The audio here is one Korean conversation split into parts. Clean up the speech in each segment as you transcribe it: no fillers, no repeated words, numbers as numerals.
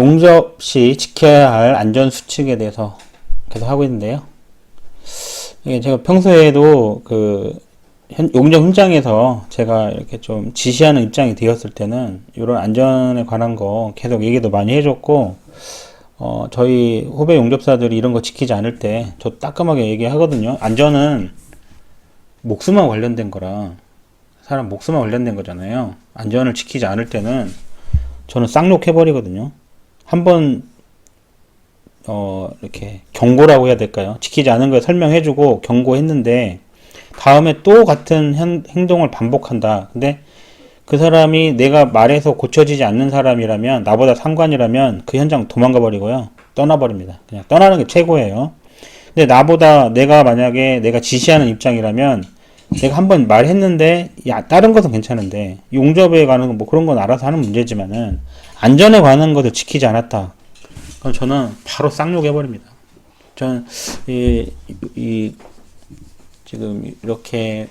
용접 시 지켜야 할 안전수칙에 대해서 계속 하고 있는데요. 이게 제가 평소에도 용접 현장에서 제가 이렇게 좀 지시하는 입장이 되었을 때는 이런 안전에 관한 거 계속 얘기도 많이 해줬고, 저희 후배 용접사들이 이런 거 지키지 않을 때 저 따끔하게 얘기하거든요. 안전은 목숨과 관련된 거라, 사람 목숨과 관련된 거잖아요. 안전을 지키지 않을 때는 저는 쌍욕해버리거든요. 한번 이렇게 경고라고 해야 될까요? 지키지 않은 걸 설명해주고 경고했는데 다음에 또 같은 행동을 반복한다. 근데 그 사람이 내가 말해서 고쳐지지 않는 사람이라면, 나보다 상관이라면 그 현장 도망가 버리고요, 떠나버립니다. 그냥 떠나는 게 최고예요. 근데 내가 만약에 내가 지시하는 입장이라면, 내가 한번 말했는데 다른 것은 괜찮은데 용접에 관한 뭐 그런 건 알아서 하는 문제지만은 안전에 관한 것을 지키지 않았다, 그럼 저는 바로 쌍욕해버립니다. 저는 지금 이렇게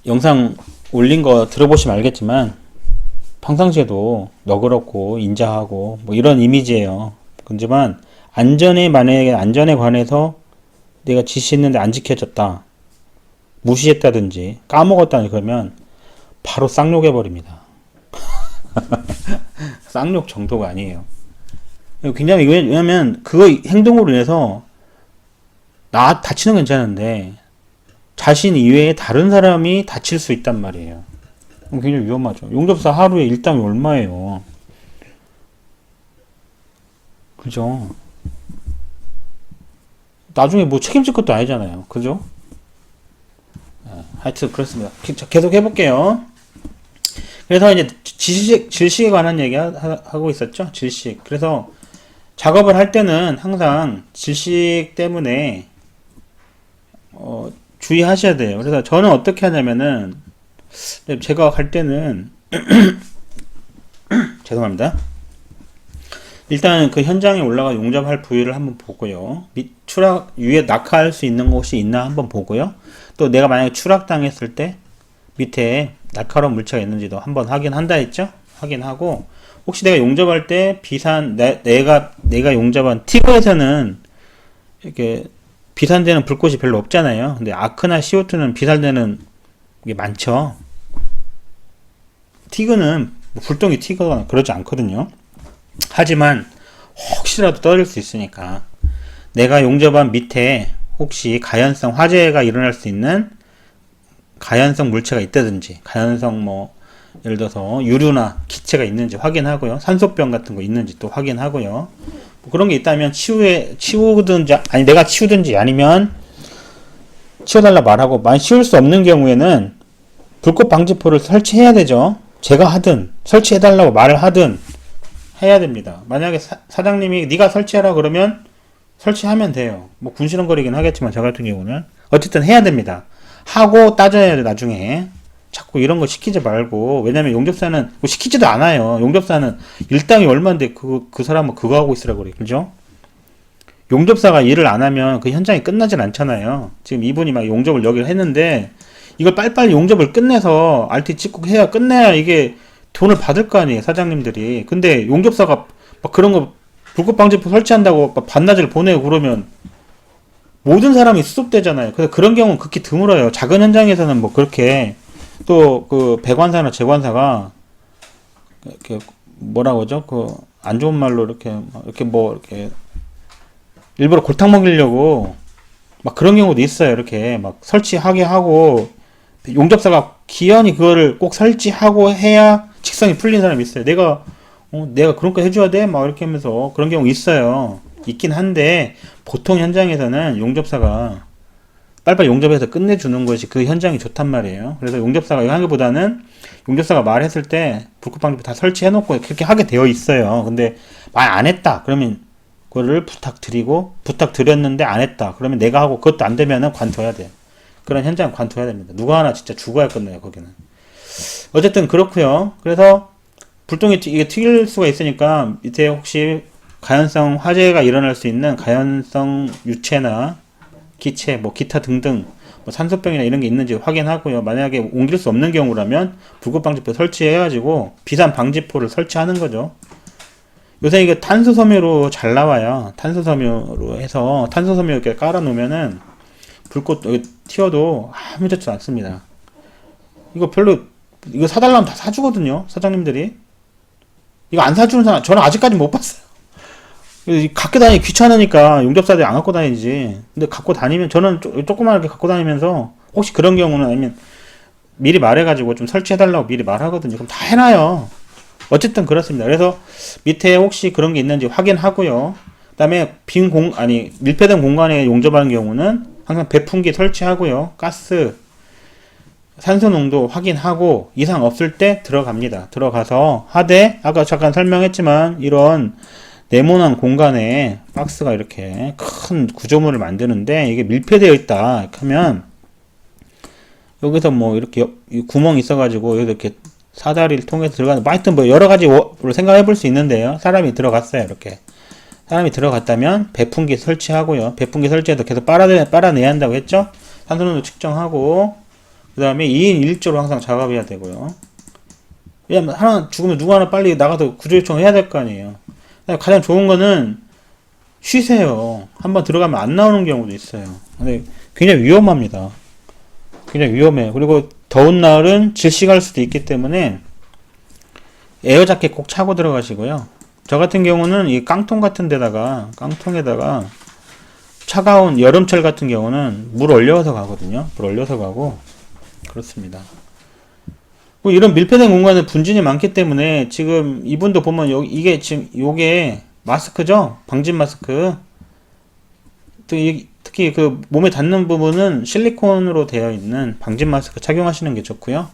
영상 올린 거 들어보시면 알겠지만 평상시에도 너그럽고 인자하고 뭐 이런 이미지예요. 그렇지만 만약에 안전에 관해서 내가 지시했는데 안 지켜졌다, 무시했다든지 까먹었다니, 그러면 바로 쌍욕해버립니다. 쌍욕 정도가 아니에요. 굉장히, 왜냐면 그 행동으로 인해서 나 다치는 건 괜찮은데 자신 이외에 다른 사람이 다칠 수 있단 말이에요. 굉장히 위험하죠. 용접사 하루에 일당이 얼마예요? 그죠? 나중에 뭐 책임질 것도 아니잖아요. 그죠? 하여튼 그렇습니다. 계속 해볼게요. 그래서 이제 질식에 관한 얘기 하고 있었죠. 질식. 그래서 작업을 할 때는 항상 질식 때문에 주의하셔야 돼요. 그래서 저는 어떻게 하냐면은, 제가 할 때는 죄송합니다. 일단 그 현장에 올라가 용접할 부위를 한번 보고요. 위에 낙하할 수 있는 곳이 있나 한번 보고요. 또 내가 만약에 추락당했을 때 밑에 날카로운 물체가 있는지도 한번 확인한다 했죠. 확인하고, 혹시 내가 용접할 때 내가 용접한 티그에서는 이렇게 비산되는 불꽃이 별로 없잖아요. 근데 아크나 CO2는 비산되는 게 많죠. 티그는 불똥이 튀거나 그러지 않거든요. 하지만 혹시라도 떨어질 수 있으니까 내가 용접한 밑에 혹시 가연성 화재가 일어날 수 있는 가연성 물체가 있다든지, 가연성 예를 들어서 유류나 기체가 있는지 확인하고요. 산소병 같은 거 있는지 또 확인하고요. 뭐 그런 게 있다면 치우든지, 아니 내가 치우든지, 아니면 치워달라 말하고, 만약 치울 수 없는 경우에는 불꽃 방지포를 설치해야 되죠. 제가 하든 설치해달라고 말을 하든 해야 됩니다. 만약에 사장님이 네가 설치하라 그러면 설치하면 돼요. 뭐 군시렁거리긴 하겠지만 저 같은 경우는 어쨌든 해야 됩니다. 하고 따져야 돼. 나중에 자꾸 이런 거 시키지 말고. 왜냐면 용접사는 뭐 시키지도 않아요. 용접사는 일당이 얼마인데 그 사람은 그거 하고 있으라고 그래. 그죠? 용접사가 일을 안 하면 그 현장이 끝나질 않잖아요. 지금 이분이 막 용접을 여기를 했는데 이걸 빨리빨리 용접을 끝내서 RT 찍고 해야, 끝내야 이게 돈을 받을 거 아니에요, 사장님들이. 근데 용접사가 막 그런 거 불꽃 방지포 설치한다고 막 반나절 보내고 그러면 모든 사람이 수습되잖아요. 그래서 그런 경우는 극히 드물어요. 작은 현장에서는 뭐 그렇게, 또 그 배관사나 재관사가 이렇게 뭐라고 하죠? 안 좋은 말로 이렇게 일부러 골탕 먹이려고 막 그런 경우도 있어요. 이렇게 막 설치하게 하고, 용접사가 기연히 그거를 꼭 설치하고 해야 직성이 풀린 사람이 있어요. 내가 그런 거 해줘야 돼? 막 이렇게 하면서 그런 경우 있어요. 있긴 한데, 보통 현장에서는 용접사가 빨리빨리 용접해서 끝내주는 것이 그 현장이 좋단 말이에요. 그래서 용접사가 이거 하기보다는, 용접사가 말했을 때 불꽃방지포 다 설치해놓고 그렇게 하게 되어 있어요. 근데 말 안 했다 그러면 그거를 부탁드렸는데 안 했다 그러면 내가 하고, 그것도 안 되면은 관둬야 돼요. 그런 현장 관둬야 됩니다. 누가 하나 진짜 죽어야 끝나요, 거기는. 어쨌든 그렇고요. 그래서 불똥이 이게 튀길 수가 있으니까 밑에 혹시 가연성 화재가 일어날 수 있는 가연성 유체나 기체, 뭐 기타 등등, 뭐 산소병이나 이런 게 있는지 확인하고요. 만약에 옮길 수 없는 경우라면 불꽃 방지포 설치해가지고 비산 방지포를 설치하는 거죠. 요새 이게 탄소 섬유로 잘 나와요. 탄소 섬유로 해서 탄소 섬유 이렇게 깔아 놓으면은 불꽃 튀어도 아무 좋지 않습니다. 이거 별로 이거 사달라면 다 사주거든요. 사장님들이. 이거 안 사주는 사람 저는 아직까지 못 봤어요. 갖고 다니기 귀찮으니까 용접사들이 안 갖고 다니지. 근데 갖고 다니면 저는 조그맣게 갖고 다니면서 혹시 그런 경우는 아니면 미리 말해가지고 좀 설치해달라고 미리 말하거든요. 그럼 다 해놔요. 어쨌든 그렇습니다. 그래서 밑에 혹시 그런 게 있는지 확인하고요. 그 다음에 밀폐된 공간에 용접하는 경우는 항상 배풍기 설치하고요. 가스, 산소 농도 확인하고 이상 없을 때 들어갑니다. 들어가서 하되 아까 잠깐 설명했지만 이런 네모난 공간에 박스가 이렇게 큰 구조물을 만드는데 이게 밀폐되어 있다 하면 여기서 뭐 이렇게 구멍이 있어가지고 여기서 이렇게 사다리를 통해서 들어가는 뭐 하여튼 뭐 여러 가지로 생각해 볼 수 있는데요. 사람이 들어갔어요. 이렇게 사람이 들어갔다면 배풍기 설치하고요. 배풍기 설치해서 계속 빨아내야 한다고 했죠. 산소농도 측정하고 그 다음에 2인 1조로 항상 작업해야 되고요. 왜냐면 하나 죽으면 누구 하나 빨리 나가서 구조 요청해야 될 거 아니에요. 가장 좋은 거는 쉬세요. 한번 들어가면 안 나오는 경우도 있어요. 근데 굉장히 위험합니다. 굉장히 위험해요. 그리고 더운 날은 질식할 수도 있기 때문에 에어 자켓 꼭 차고 들어가시고요. 저 같은 경우는 이 깡통에다가 차가운 여름철 같은 경우는 물 올려서 가거든요. 물 올려서 가고 그렇습니다. 뭐 이런 밀폐된 공간에 분진이 많기 때문에 지금 이분도 보면 이게 지금 요게 마스크죠? 방진 마스크. 특히 그 몸에 닿는 부분은 실리콘으로 되어 있는 방진 마스크 착용하시는 게 좋고요.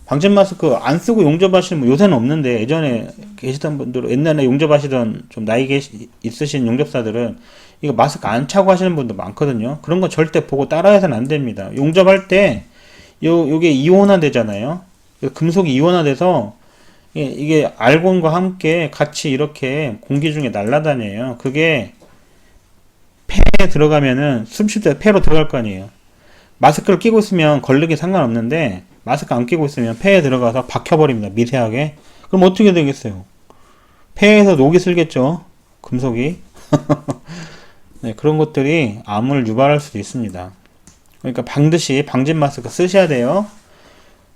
방진 마스크 안 쓰고 용접하시는 분 요새는 없는데 예전에 계시던 분들 옛날에 용접하시던 좀 나이 있으신 용접사들은 이거 마스크 안 차고 하시는 분도 많거든요. 그런 거 절대 보고 따라해서는 안 됩니다. 용접할 때 요게 이온화 되잖아요. 금속이 이온화 돼서 이게 알곤과 함께 같이 이렇게 공기 중에 날아다녀요. 그게 폐에 들어가면은 숨 쉴 때 폐로 들어갈 거 아니에요. 마스크를 끼고 있으면 걸리기 상관없는데 마스크 안 끼고 있으면 폐에 들어가서 박혀버립니다. 미세하게. 그럼 어떻게 되겠어요? 폐에서 녹이 슬겠죠. 금속이. 네, 그런 것들이 암을 유발할 수도 있습니다. 그러니까 반드시 방진 마스크 쓰셔야 돼요.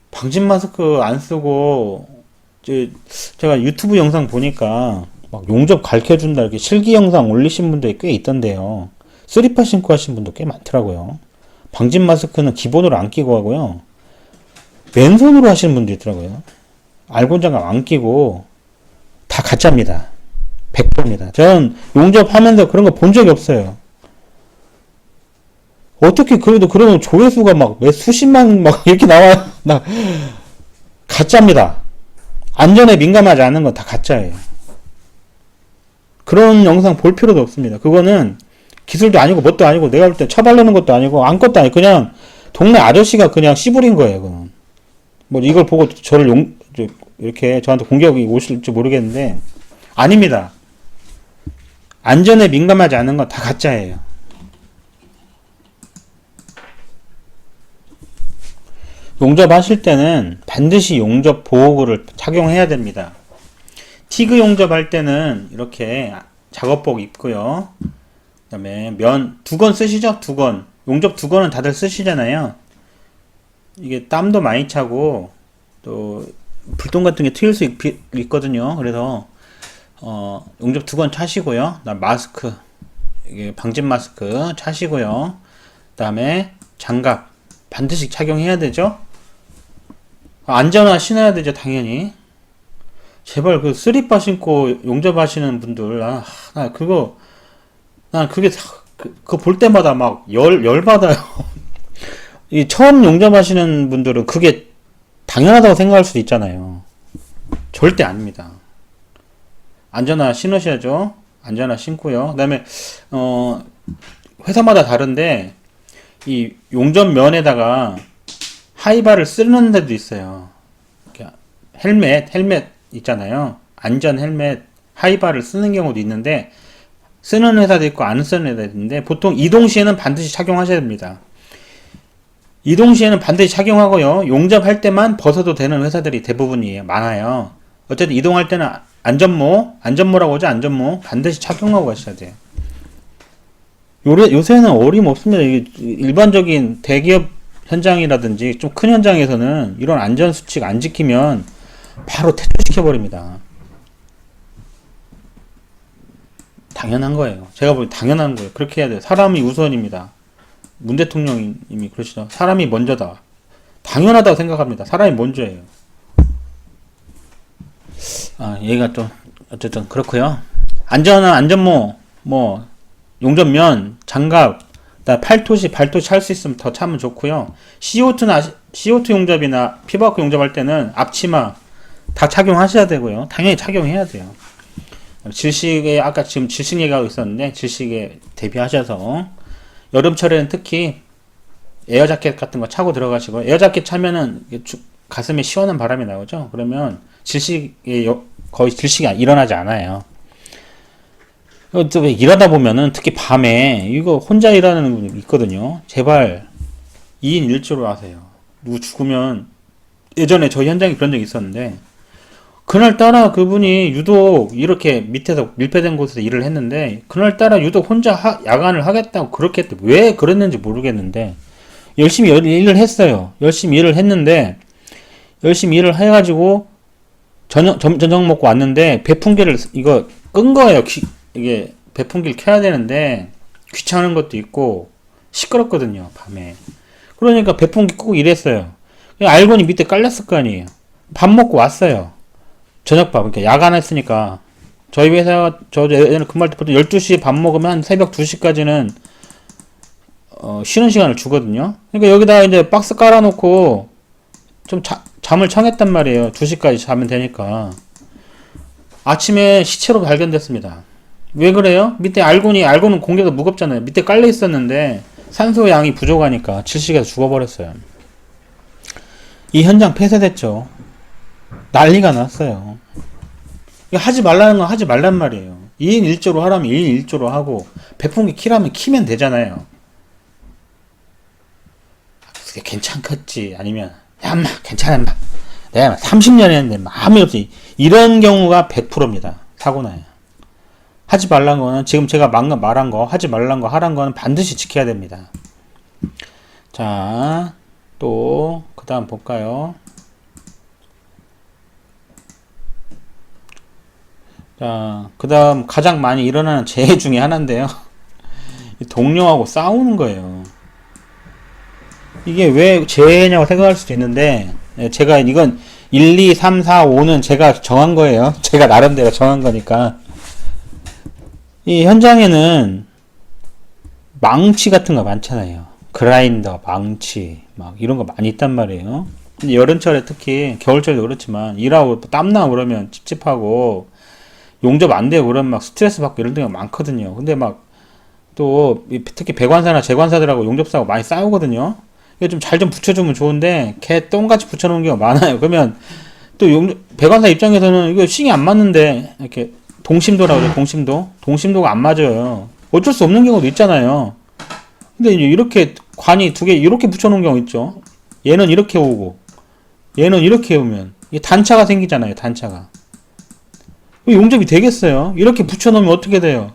방진 마스크 안 쓰고 제가 유튜브 영상 보니까 막 용접 가르쳐준다 이렇게 실기 영상 올리신 분들이 꽤 있던데요. 쓰리파 신고 하신 분도 꽤 많더라고요. 방진 마스크는 기본으로 안 끼고 하고요. 맨손으로 하시는 분도 있더라고요. 알곤 장갑 안 끼고 다 가짜입니다. 100%입니다. 저는 용접하면서 그런 거 본 적이 없어요. 어떻게 그래도 그러면 조회수가 막 몇 수십만 막 이렇게 나와요. 가짜입니다. 안전에 민감하지 않은 건 다 가짜예요. 그런 영상 볼 필요도 없습니다. 그거는 기술도 아니고 뭣도 아니고 내가 볼 때 처바르는 것도 아니고 아무것도 아니고 그냥 동네 아저씨가 그냥 씨부린 거예요. 그건. 뭐 이걸 보고 저를 이렇게 저한테 공격이 오실지 모르겠는데 아닙니다. 안전에 민감하지 않은 건 다 가짜예요. 용접하실 때는 반드시 용접 보호구를 착용해야 됩니다. 티그 용접할 때는 이렇게 작업복 입고요. 그 다음에 면 2건 쓰시죠? 2건. 용접 2건은 다들 쓰시잖아요. 이게 땀도 많이 차고 또 불똥 같은 게 튀을 수 있거든요. 그래서 용접 2건 차시고요. 그다음 마스크, 이게 방진 마스크 차시고요. 그 다음에 장갑 반드시 착용해야 되죠. 안전화 신어야 되죠, 당연히. 제발 그 쓰리빠 신고 용접하시는 분들, 나 그게 그거 볼 때마다 막 열 받아요. 이 처음 용접하시는 분들은 그게 당연하다고 생각할 수도 있잖아요. 절대 아닙니다. 안전화 신으셔야죠. 안전화 신고요. 그다음에 회사마다 다른데 이 용접면에다가 하이바를 쓰는 데도 있어요. 헬멧 있잖아요. 안전 헬멧 하이바를 쓰는 경우도 있는데 쓰는 회사도 있고 안 쓰는 회사도 있는데 보통 이동 시에는 반드시 착용하셔야 됩니다. 이동 시에는 반드시 착용하고요. 용접할 때만 벗어도 되는 회사들이 대부분이에요. 많아요. 어쨌든 이동할 때는 안전모라고 하죠. 안전모 반드시 착용하고 가셔야 돼요. 요새는 어림없습니다. 이게 일반적인 대기업 현장이라든지 좀 큰 현장에서는 이런 안전수칙 안 지키면 바로 퇴출시켜버립니다. 당연한 거예요. 제가 보기 당연한 거예요. 그렇게 해야 돼요. 사람이 우선입니다. 문 대통령님이 그러시죠. 사람이 먼저다. 당연하다고 생각합니다. 사람이 먼저예요. 얘가 좀 어쨌든 그렇고요. 안전한 안전모 용접면 장갑 팔토시 할 수 있으면 더 차면 좋고요. CO2 용접이나 피부아크 용접할 때는 앞치마 다 착용하셔야 되고요. 당연히 착용해야 돼요. 질식에 아까 지금 질식 얘기하고 있었는데 질식에 대비하셔서 여름철에는 특히 에어자켓 같은 거 차고 들어가시고 에어자켓 차면은 가슴에 시원한 바람이 나오죠. 그러면 거의 질식이 일어나지 않아요. 또 일하다 보면은 특히 밤에 이거 혼자 일하는 분이 있거든요. 제발 2인 1조로 하세요. 누구 죽으면 예전에 저희 현장에 그런 적이 있었는데 그날따라 그분이 유독 이렇게 밑에서 밀폐된 곳에서 일을 했는데 그날따라 유독 혼자 야간을 하겠다고 그렇게 했대. 왜 그랬는지 모르겠는데 열심히 일을 했어요. 열심히 일을 했는데 열심히 일을 해가지고 저녁 먹고 왔는데 배풍기를 이거 끈 거예요. 이게 배풍기를 켜야 되는데 귀찮은 것도 있고 시끄럽거든요. 밤에. 그러니까 배풍기 끄고 일했어요. 알고니 밑에 깔렸을 거 아니에요. 밥 먹고 왔어요. 저녁밥. 그러니까 야간 했으니까 저희 회사가 저 예전에 근무할 때 보통 12시에 밥 먹으면 새벽 2시까지는 쉬는 시간을 주거든요. 그러니까 여기다가 이제 박스 깔아놓고 좀 잠을 청했단 말이에요. 2시까지 자면 되니까. 아침에 시체로 발견됐습니다. 왜 그래요? 밑에 알고는 공기가 무겁잖아요. 밑에 깔려 있었는데 산소 양이 부족하니까 질식해서 죽어버렸어요. 이 현장 폐쇄됐죠. 난리가 났어요. 하지 말라는 건 하지 말란 말이에요. 2인 1조로 하라면 2인 1조로 하고 배풍기 키라면 키면 되잖아요. 그게 괜찮겠지. 아니면 야 인마 괜찮아 인마 내가 30년 했는데 마음이 없지. 이런 경우가 100%입니다. 사고나요. 하지 말란 거는 지금 제가 말한 거 하지 말란 거 하란 거는 반드시 지켜야 됩니다. 자, 또 그 다음 볼까요? 자, 그 다음 가장 많이 일어나는 재해 중에 하나인데요. 동료하고 싸우는 거예요. 이게 왜 재해냐고 생각할 수도 있는데 제가 이건 1, 2, 3, 4, 5는 제가 정한 거예요. 제가 나름대로 정한 거니까. 이 현장에는 망치 같은 거 많잖아요. 그라인더, 망치 막 이런 거 많이 있단 말이에요. 근데 여름철에 특히 겨울철에도 그렇지만 일하고 땀나고 그러면 찝찝하고 용접 안 되고 그러면 막 스트레스 받고 이런 데가 많거든요. 근데 막 또 특히 배관사나 재관사들하고 용접사하고 많이 싸우거든요. 이거 좀 잘 좀 붙여주면 좋은데 개 똥같이 붙여놓은 경우가 많아요. 그러면 또 배관사 입장에서는 이거 싱이 안 맞는데 이렇게 동심도라고 그래요. 동심도가 안 맞아요. 어쩔 수 없는 경우도 있잖아요. 근데 이제 이렇게 관이 두 개 이렇게 붙여놓은 경우 있죠. 얘는 이렇게 오고 얘는 이렇게 오면 이 단차가 생기잖아요. 단차가. 용접이 되겠어요? 이렇게 붙여놓으면 어떻게 돼요?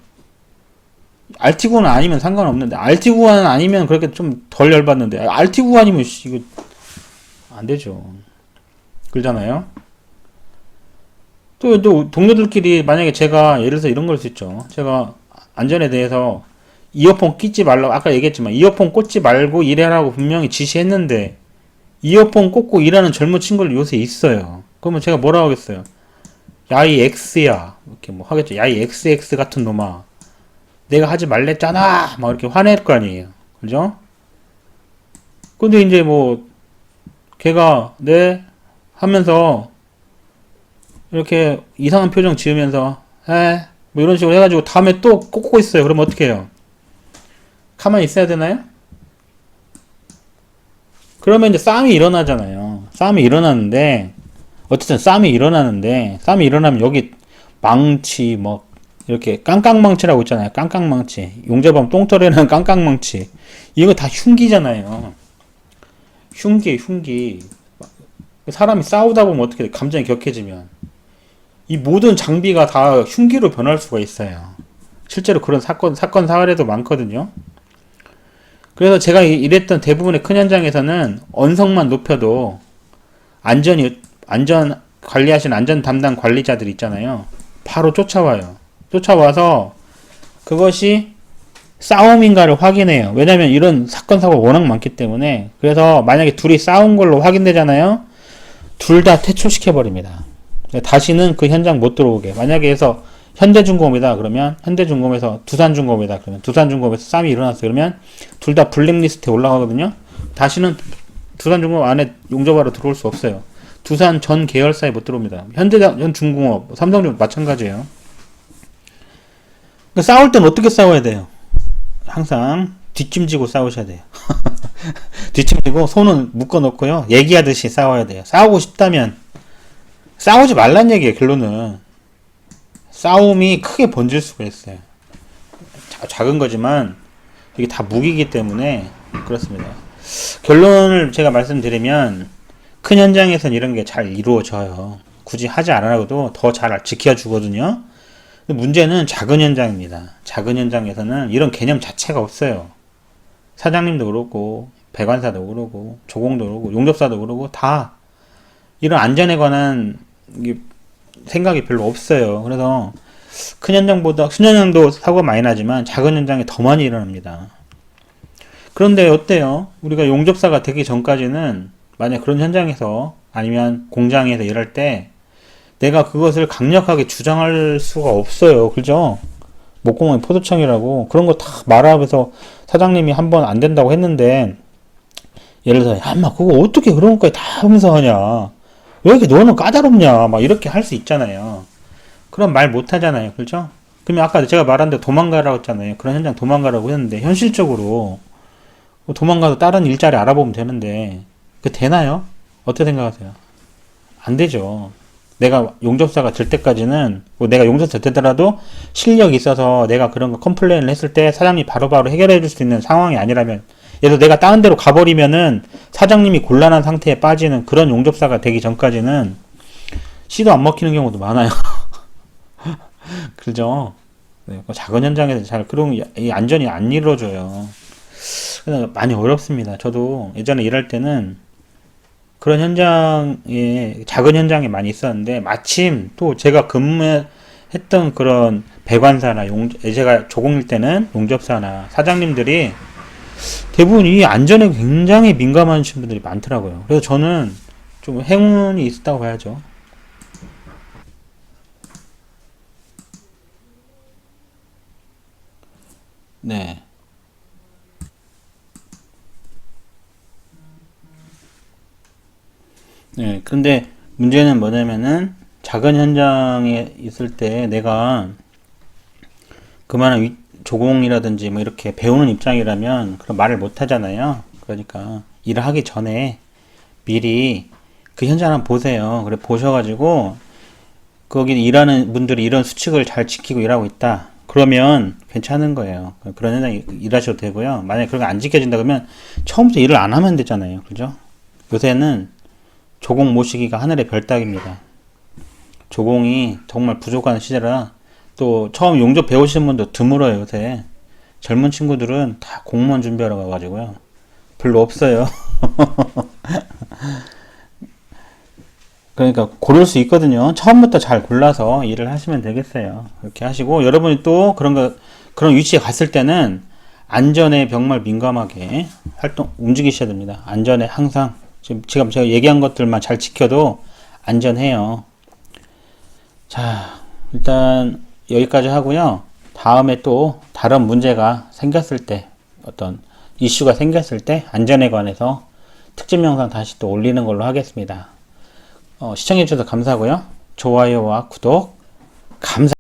RT 구간 아니면 상관없는데 RT 구간 아니면 그렇게 좀 덜 열받는데 RT 구간이면 이거 안 되죠. 그러잖아요. 또 동료들끼리 만약에 제가 예를 들어서 이런 걸 수 있죠. 제가 안전에 대해서 이어폰 끼지 말라고 아까 얘기했지만 이어폰 꽂지 말고 일하라고 분명히 지시했는데 이어폰 꽂고 일하는 젊은 친구들 요새 있어요. 그러면 제가 뭐라고 하겠어요? 야이 X야 이렇게 뭐 하겠죠. 야이 XX 같은 놈아 내가 하지 말랬잖아 막 이렇게 화낼 거 아니에요. 그죠? 근데 이제 뭐 걔가 네 하면서 이렇게 이상한 표정 지으면서 뭐 이런 식으로 해가지고 다음에 또 꽂고 있어요. 그럼 어떻게 해요? 가만히 있어야 되나요? 그러면 이제 싸움이 일어나잖아요. 싸움이 일어나는데 싸움이 일어나면 여기 망치 뭐 이렇게 깡깡망치라고 있잖아요. 깡깡망치. 용접하면 똥떨이는 깡깡망치. 이거 다 흉기잖아요. 흉기. 사람이 싸우다 보면 어떻게 돼? 감정이 격해지면 이 모든 장비가 다 흉기로 변할 수가 있어요. 실제로 그런 사건 사례도 많거든요. 그래서 제가 일했던 대부분의 큰 현장에서는 언성만 높여도 안전 관리하신 안전 담당 관리자들 있잖아요. 바로 쫓아와요. 쫓아와서 그것이 싸움인가를 확인해요. 왜냐면 이런 사건 사고가 워낙 많기 때문에. 그래서 만약에 둘이 싸운 걸로 확인되잖아요. 둘 다 퇴출시켜 버립니다. 다시는 그 현장 못 들어오게. 만약에 해서 현대중공업이다 그러면 현대중공업에서 두산중공업이다 그러면 두산중공업에서 싸움이 일어났어요. 그러면 둘 다 블랙리스트에 올라가거든요. 다시는 두산중공업 안에 용접하러 들어올 수 없어요. 두산 전 계열사에 못 들어옵니다. 현대중공업, 삼성중공업 마찬가지예요. 그러니까 싸울 땐 어떻게 싸워야 돼요? 항상 뒷짐지고 싸우셔야 돼요. 뒷짐지고 손은 묶어놓고요. 얘기하듯이 싸워야 돼요. 싸우고 싶다면 싸우지 말란 얘기예요. 결론은 싸움이 크게 번질 수가 있어요. 작은 거지만 이게 다 무기이기 때문에 그렇습니다. 결론을 제가 말씀드리면 큰 현장에서는 이런 게 잘 이루어져요. 굳이 하지 않아도 더 잘 지켜주거든요. 근데 문제는 작은 현장입니다. 작은 현장에서는 이런 개념 자체가 없어요. 사장님도 그렇고 배관사도 그러고 조공도 그러고 용접사도 그러고 다 이런 안전에 관한 생각이 별로 없어요. 그래서 큰 현장보다 큰 현장도 사고가 많이 나지만 작은 현장에 더 많이 일어납니다. 그런데 어때요? 우리가 용접사가 되기 전까지는 만약 그런 현장에서 아니면 공장에서 일할 때 내가 그것을 강력하게 주장할 수가 없어요. 그죠? 목공의 포도청이라고 그런 거 다 말하면서 사장님이 한번 안 된다고 했는데 예를 들어서 야 인마 그거 어떻게 그런 것까지 다 하면서 하냐, 왜 이렇게 너는 까다롭냐 막 이렇게 할 수 있잖아요. 그럼 말 못 하잖아요. 그죠? 그러면 아까 제가 말한 대로 도망가라고 했잖아요. 그런 현장 도망가라고 했는데 현실적으로 도망가서 다른 일자리 알아보면 되는데 그 되나요? 어떻게 생각하세요? 안 되죠. 내가 용접사가 될 때까지는 내가 용접사 되더라도 실력이 있어서 내가 그런 거 컴플레인을 했을 때 사장님이 바로바로 해결해 줄 수 있는 상황이 아니라면, 예를 들어 내가 다른 데로 가버리면은 사장님이 곤란한 상태에 빠지는 그런 용접사가 되기 전까지는 씨도 안 먹히는 경우도 많아요. 그죠? 네, 작은 현장에서 잘 그런 이 안전이 안 이루어져요. 그래서 많이 어렵습니다. 저도 예전에 일할 때는 그런 현장에, 작은 현장에 많이 있었는데, 마침 또 제가 근무했던 그런 배관사나 제가 조공일 때는 용접사나 사장님들이 대부분 이 안전에 굉장히 민감하신 분들이 많더라고요. 그래서 저는 좀 행운이 있었다고 봐야죠. 네. 네, 근데 문제는 뭐냐면은 작은 현장에 있을 때 내가 그만한 조공이라든지 뭐 이렇게 배우는 입장이라면 그런 말을 못 하잖아요. 그러니까 일을 하기 전에 미리 그 현장 한번 보세요. 그래 보셔가지고 거기 일하는 분들이 이런 수칙을 잘 지키고 일하고 있다. 그러면 괜찮은 거예요. 그런 현장에 일하셔도 되고요. 만약에 그런 거 안 지켜진다 그러면 처음부터 일을 안 하면 되잖아요. 그죠? 요새는 조공 모시기가 하늘의 별따기입니다. 조공이 정말 부족한 시대라 또 처음 용접 배우시는 분도 드물어요. 요새 젊은 친구들은 다 공무원 준비하러 가가지고요. 별로 없어요. 그러니까 고를 수 있거든요. 처음부터 잘 골라서 일을 하시면 되겠어요. 그렇게 하시고 여러분이 또 그런 위치에 갔을 때는 안전에 정말 민감하게 움직이셔야 됩니다. 안전에 항상 지금 제가 얘기한 것들만 잘 지켜도 안전해요. 자, 일단 여기까지 하고요. 다음에 또 다른 문제가 생겼을 때, 어떤 이슈가 생겼을 때 안전에 관해서 특집 영상 다시 또 올리는 걸로 하겠습니다. 시청해주셔서 감사하고요. 좋아요와 구독 감사합니다.